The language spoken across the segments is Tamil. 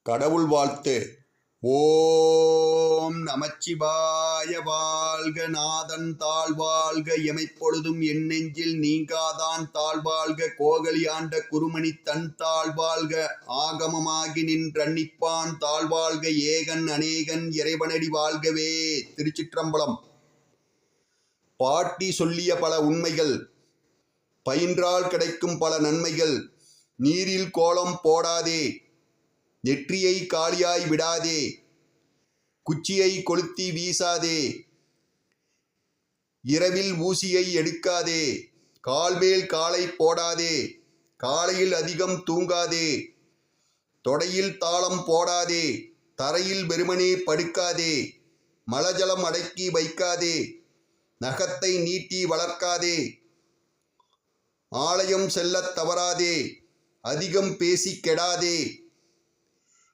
கடவுள் வாழ்த்து. ஓம் நமச்சிவாய. வாழ்க நாதன் தாழ்வாழ்க, எமைப்பொழுதும் என் நெஞ்சில் நீங்காதான் தாழ்வாழ்க, கோகலி ஆண்ட குருமணி தன் தாழ்வாழ்க, ஆகமமாகி நின்றன்னிப்பான் தாழ்வாழ்க, ஏகன் அநேகன் இறைவனடி வாழ்கவே. திருச்சிற்றம்பலம். பாட்டி சொல்லிய பல உண்மைகள், பயின்றால் கிடைக்கும் பல நன்மைகள். நீரில் கோலம் போடாதே, நெற்றியை காலியாய் விடாதே, குச்சியை கொளுத்தி வீசாதே, இரவில் ஊசியை எடுக்காதே, கால்மேல் காலை போடாதே, காலையில் அதிகம் தூங்காதே, தொடையில் தாளம் போடாதே, தரையில் வெறுமனே படுக்காதே, மலஜலம் அடக்கி வைக்காதே, நகத்தை நீட்டி வளர்க்காதே, ஆலயம் செல்லத் தவறாதே, அதிகம் பேசி கெடாதே,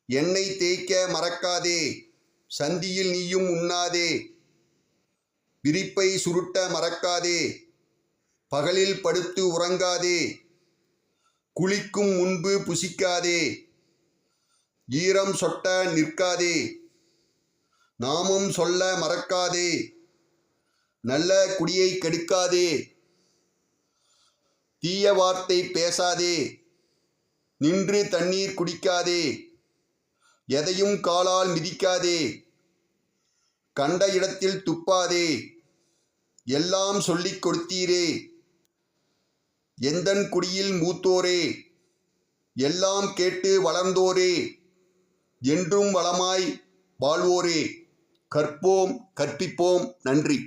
எண்ணெய் தேய்க்க மறக்காதே, சந்தியில் நீயும் உண்ணாதே, விரிப்பை சுருட்ட மறக்காதே, பகலில் படுத்து உறங்காதே, குளிக்கும் முன்பு புசிக்காதே, ஈரம் சொட்ட நிற்காதே, நாமம் சொல்ல மறக்காதே, நல்ல குடியை கெடுக்காதே, தீய வார்த்தை பேசாதே, நின்று தண்ணீர் குடிக்காதே, எதையும் காலால் மிதிக்காதே, கண்ட இடத்தில் துப்பாதே, எல்லாம் சொல்லிக் கொடுத்தீரே, எந்தன் குடியில் மூத்தோரே, எல்லாம் கேட்டு வளர்ந்தோரே, என்றும் வளமாய் வாழ்வோரே. கற்போம், கற்பிப்போம். நன்றி.